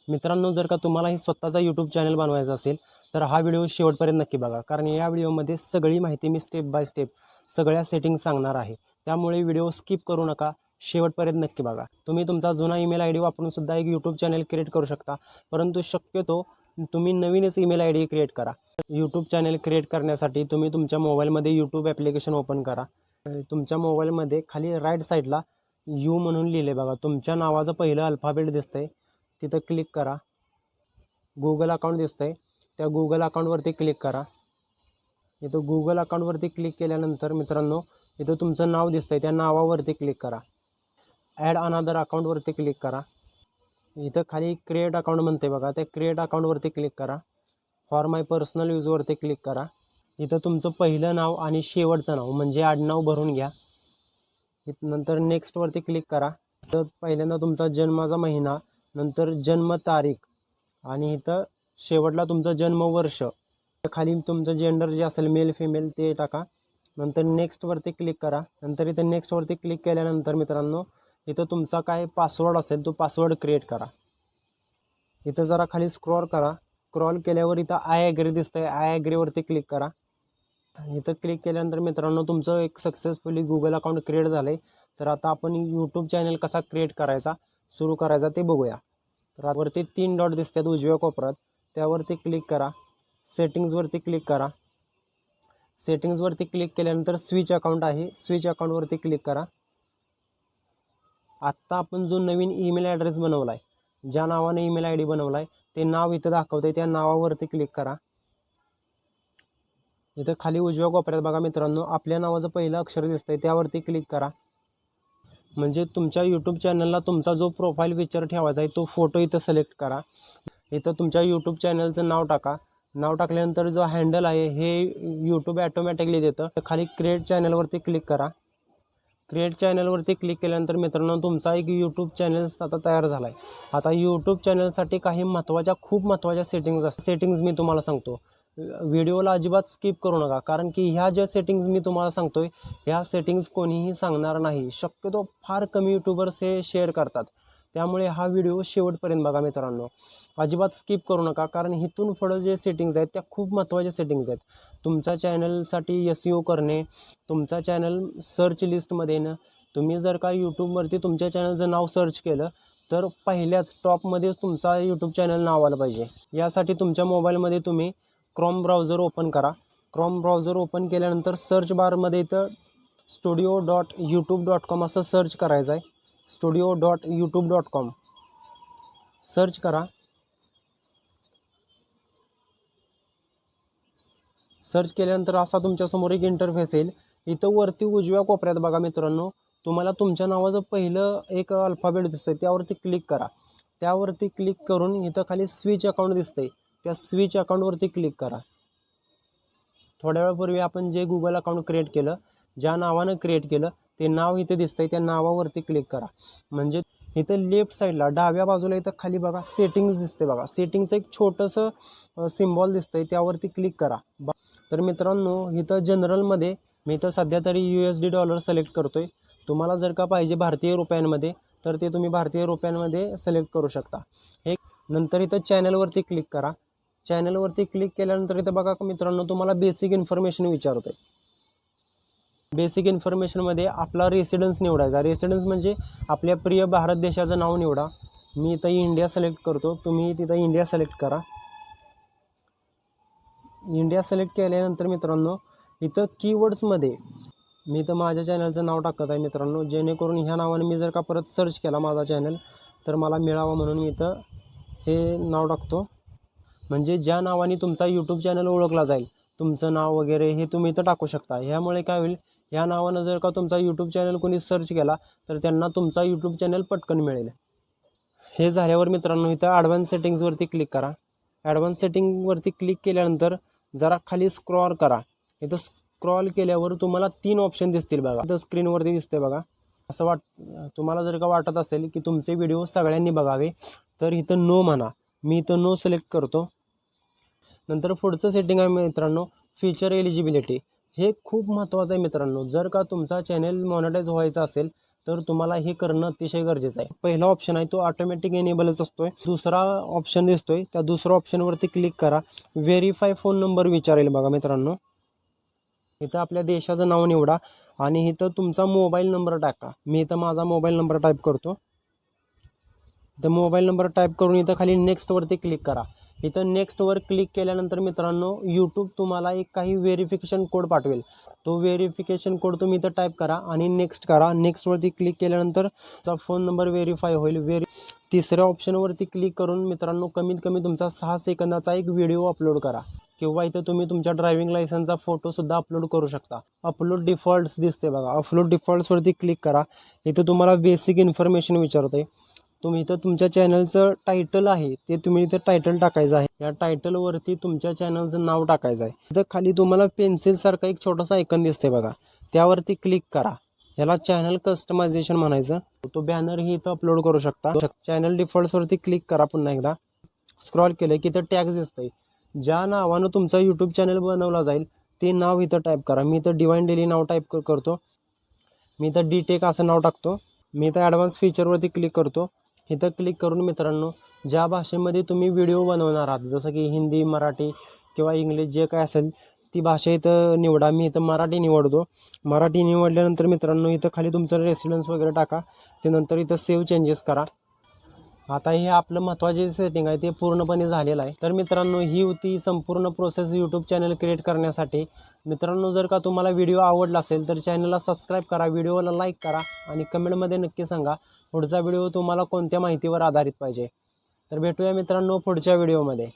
मित्रांनो, जर का तुम्हालाही स्वतःचा यूट्यूब चॅनल बनवायचा असेल तर हा व्हिडिओ शेवटपर्यंत नक्की बघा, कारण या व्हिडिओमध्ये सगळी माहिती मी स्टेप बाय स्टेप सगळ्या सेटिंग्स सांगणार आहे। त्यामुळे व्हिडिओ स्किप करू नका, शेवटपर्यंत नक्की बघा। तुम्ही तुमचा जुना ईमेल आय डी वापरून सुद्धा एक यूट्यूब चॅनल क्रिएट करू शकता, परंतु शक्यतो तुम्ही नवीनच ईमेल आय डी क्रिएट करा। यूट्यूब चॅनल क्रिएट करण्यासाठी तुम्ही तुमच्या मोबाईलमध्ये यूट्यूब ॲप्लिकेशन ओपन करा। तुमच्या मोबाईलमध्ये खाली राईट साईडला यू म्हणून लिहिले बघा, तुमच्या नावाचं पहिलं अल्फाबेट दिसतंय, तिथं क्लिक करा। गूगल अकाउंट दिसतंय, त्या गूगल अकाउंटवरती क्लिक करा। इथं गूगल अकाउंटवरती क्लिक केल्यानंतर मित्रांनो, इथं तुमचं नाव दिसतंय, त्या नावावरती क्लिक करा। ॲड अनदर अकाउंटवरती क्लिक करा। इथं खाली क्रिएट अकाउंट म्हणते बघा, त्या क्रिएट अकाउंटवरती क्लिक करा। फॉर माय पर्सनल यूजवरती क्लिक करा। इथं तुमचं पहिलं नाव आणि शेवटचं नाव म्हणजे आडनाव भरून घ्या। नंतर नेक्स्टवरती क्लिक करा। तर पहिल्यांदा तुमचा जन्माचा महिना, नंतर जन्मतारीख आणि इथं शेवटला तुमचं जन्मवर्ष, खाली तुमचं जेंडर जे असेल मेल फिमेल ते टाका। नंतर नेक्स्टवरती क्लिक करा। नंतर इथं नेक्स्टवरती क्लिक केल्यानंतर मित्रांनो, इथं तुमचा काय पासवर्ड असेल तो पासवर्ड क्रिएट करा। इथं जरा खाली स्क्रॉल करा। स्क्रॉल केल्यावर इथं आय ॲग्री दिसतंय, आय ॲग्रीवरती क्लिक करा। इथं क्लिक केल्यानंतर मित्रांनो, तुमचं एक सक्सेसफुली गूगल अकाउंट क्रिएट झालं आहे। तर आता आपण यूट्यूब चॅनल कसा क्रिएट करायचा, सुरू करायचा ते बघूया। तर वरती 3 डॉट दिसतात उजव्या कोपऱ्यात, त्यावरती क्लिक करा। सेटिंग्सवरती क्लिक करा। सेटिंग्सवरती क्लिक केल्यानंतर स्विच अकाउंट आहे, स्विच अकाउंटवरती क्लिक करा। आत्ता आपण जो नवीन ईमेल ॲड्रेस बनवला आहे, ज्या नावाने ईमेल आय डी बनवला आहे ते नाव इथं दाखवतंय, त्या नावावरती क्लिक करा। इथं खाली उजव्या कोपऱ्यात बघा मित्रांनो, आपल्या नावाचं पहिलं अक्षर दिसतंय, त्यावरती क्लिक करा। म्हणजे तुमच्या यूट्यूब चॅनलला तुमचा जो प्रोफाईल पिक्चर ठेवायचा आहे तो फोटो इथं सिलेक्ट करा। इथं तुमच्या यूट्यूब चॅनलचं नाव टाका। नाव टाकल्यानंतर जो हँडल आहे हे यूट्यूब ॲटोमॅटिकली देतं। तर खाली क्रिएट चॅनलवरती क्लिक करा। क्रिएट चॅनलवरती क्लिक केल्यानंतर मित्रांनो, तुमचा एक यूट्यूब चॅनल आता तयार झाला आहे। आता यूट्यूब चॅनलसाठी काही खूप महत्त्वाच्या सेटिंग्ज असतात। सेटिंग्ज मी तुम्हाला सांगतो, व्हिडिओला अजिबात स्किप करू नका, कारण की ह्या ज्या सेटिंग्ज मी तुम्हाला सांगतोय ह्या सेटिंग्ज कोणीही सांगणार नाही। शक्यतो फार कमी यूट्यूबर्स हे शेअर करतात, त्यामुळे हा व्हिडिओ शेवटपर्यंत बघा मित्रांनो, अजिबात स्किप करू नका, कारण इथून पुढं जे सेटिंग्ज आहेत त्या खूप महत्त्वाच्या सेटिंग्ज आहेत। तुमच्या चॅनलसाठी SEO करणे, तुमचा चॅनल सर्च लिस्टमध्ये येणं। तुम्ही जर का यूट्यूबवरती तुमच्या चॅनलचं नाव सर्च केलं तर पहिल्याच टॉपमध्येच तुमचा यूट्यूब चॅनल नाव आलं पाहिजे। यासाठी तुमच्या मोबाईलमध्ये तुम्ही क्रोम ब्राउझर ओपन करा। क्रोम ब्राउझर ओपन केल्यानंतर सर्च बारमध्ये इथं studio.youtube.com असं सर्च करायचं आहे। studio.youtube.com सर्च करा। सर्च केल्यानंतर असा तुमच्यासमोर एक इंटरफेस येईल। इथं वरती उजव्या कोपऱ्यात बघा मित्रांनो, तुम्हाला तुमच्या नावाचं पहिलं एक अल्फाबेट दिसतंय, त्यावरती क्लिक करा। त्यावरती क्लिक करून इथं खाली स्विच अकाउंट दिसतंय, त्या स्विच अकाउंटवरती क्लिक करा। थोड्या वेळापूर्वी आपण जे गूगल अकाउंट क्रिएट केलं, ज्या नावानं क्रिएट केलं ते नाव इथे दिसतंय, त्या नावावरती क्लिक करा। म्हणजे इथं लेफ्ट साईडला डाव्या बाजूला इथं खाली बघा सेटिंग्ज दिसते बघा, सेटिंगचं एक छोटंसं सिम्बॉल दिसतंय, त्यावरती क्लिक करा। तर मित्रांनो, इथं जनरलमध्ये मी तर सध्या तरी USD डॉलर सिलेक्ट करतोय। तुम्हाला जर का पाहिजे भारतीय रुपयांमध्ये तर ते तुम्ही भारतीय रुपयांमध्ये सिलेक्ट करू शकता। नंतर इथं चॅनलवरती क्लिक करा। चॅनलवरती क्लिक केल्यानंतर इथं बघा मित्रांनो, तुम्हाला बेसिक इन्फॉर्मेशन विचारतोय। बेसिक इन्फॉर्मेशनमध्ये आपला रेसिडेन्स निवडायचा। रेसिडेन्स म्हणजे आपल्या प्रिय भारत देशाचं नाव निवडा। मी इथं इंडिया सिलेक्ट करतो, तुम्ही तिथं इंडिया सिलेक्ट करा। इंडिया सिलेक्ट केल्यानंतर मित्रांनो, इथं कीवर्ड्समध्ये मी इथं माझ्या चॅनलचं नाव टाकत आहे मित्रांनो, जेणेकरून ह्या नावाने मी जर का परत सर्च केला माझा चॅनल तर मला मिळावं, म्हणून मी इथं हे नाव टाकतो। म्हणजे ज्या नावाने तुमचा यूट्यूब चॅनल ओळखला जाईल, तुमचं नाव वगैरे हे तुम्ही इथं टाकू शकता। ह्यामुळे काय होईल, ह्या नावानं जर का तुमचा यूट्यूब चॅनल कोणी सर्च केला तर त्यांना तुमचा यूट्यूब चॅनल पटकन मिळेल। हे झाल्यावर मित्रांनो, इथं ॲडव्हान्स सेटिंग्सवरती क्लिक करा। ॲडव्हान्स सेटिंगवरती क्लिक केल्यानंतर जरा खाली स्क्रॉल करा। इथं स्क्रॉल केल्यावर तुम्हाला 3 ऑप्शन दिसतील बघा, इथं स्क्रीनवरती दिसते बघा। असं तुम्हाला जर का वाटत असेल की तुमचे व्हिडिओ सगळ्यांनी बघावे तर इथं नो म्हणा। मी इथं नो सिलेक्ट करतो। नंतर पुढचं सेटिंग आहे मित्रांनो, फीचर एलिजिबिलिटी। हे खूप महत्त्वाचं आहे मित्रांनो। जर का तुमचा चॅनल मॉनिटाईज व्हायचा असेल तर तुम्हाला हे करणं अतिशय गरजेचं आहे. पहिला ऑप्शन आहे तो ऑटोमॅटिक एनेबलच असतोय. दुसरा ऑप्शन दिसतोय, त्या दुसऱ्या ऑप्शनवरती क्लिक करा. व्हेरीफाय फोन नंबर विचारेल बघा मित्रांनो. इथं आपल्या देशाचं नाव निवडा आणि इथं तुमचा मोबाईल नंबर टाका. मी इथं माझा मोबाईल नंबर टाईप करतो. इथं मोबाईल नंबर टाईप करून इथं खाली नेक्स्टवरती क्लिक करा. इथं नेक्स्टवर क्लिक केल्यानंतर मित्रांनो यूट्यूब तुम्हाला एक काही व्हेरिफिकेशन कोड पाठवेल. तो व्हेरिफिकेशन कोड तुम्ही इथं टाईप करा आणि नेक्स्ट करा. नेक्स्टवरती क्लिक केल्यानंतर तुमचा फोन नंबर व्हेरीफाय होईल. तिसऱ्या ऑप्शनवरती क्लिक करून मित्रांनो कमीत कमी तुमचा 6 सेकंदाचा एक व्हिडिओ अपलोड करा किंवा इथं तुम्ही तुमच्या ड्रायव्हिंग लायसन्सचा फोटोसुद्धा अपलोड करू शकता. अपलोड डिफॉल्ट्स दिसते बघा. अपलोड डिफॉल्ट्सवरती क्लिक करा. इथं तुम्हाला बेसिक इन्फॉर्मेशन विचारतंय. तुम्ही इथं तुमच्या चॅनलचं टायटल आहे ते तुम्ही इथं टायटल टाकायचं आहे. या टायटलवरती तुमच्या चॅनलचं नाव टाकायचं आहे. इथं खाली तुम्हाला पेन्सिलसारखा एक छोटासा आयकॉन दिसते बघा, त्यावरती क्लिक करा. याला चॅनल कस्टमायझेशन म्हणायचं. तो बॅनरही इथं अपलोड करू शकता. चॅनल डिफॉल्ट्सवरती क्लिक करा. पुन्हा एकदा स्क्रॉल केलं की इथं टॅग्स दिसतंय. ज्या नावानं तुमचा यूट्यूब चॅनल बनवला जाईल ते नाव इथं टाईप करा. मी इथं डिवाइन डेली नाव टाईप करतो. मी इथं डीटेक असं नाव टाकतो. मी इथं ॲडव्हान्स फीचरवरती क्लिक करतो. इथं क्लिक करून मित्रांनो ज्या भाषेमध्ये तुम्ही व्हिडिओ बनवणार आहात, जसं की हिंदी, मराठी किंवा इंग्लिश जे काय असेल ती भाषा इथं निवडा. मी इथं मराठी निवडतो. मराठी निवडल्यानंतर मित्रांनो इथं खाली तुमचं रेसिडेन्स वगैरे टाका. ते नंतर इथं सेव्ह चेंजेस करा. आता हे आपलं महत्त्वाचे सेटिंग आहे ते पूर्णपणे झालेलं आहे. तर मित्रांनो ही होती संपूर्ण प्रोसेस यूट्यूब चॅनल क्रिएट करण्यासाठी. मित्रांनो जर का तुम्हाला व्हिडिओ आवडला असेल तर चॅनलला सबस्क्राईब करा, व्हिडिओला लाईक करा आणि कमेंटमध्ये नक्की सांगा पुढचा व्हिडिओ तुम्हाला कोणत्या माहितीवर आधारित पाहिजे. तर भेटूया मित्रांनो पुढच्या व्हिडिओमध्ये.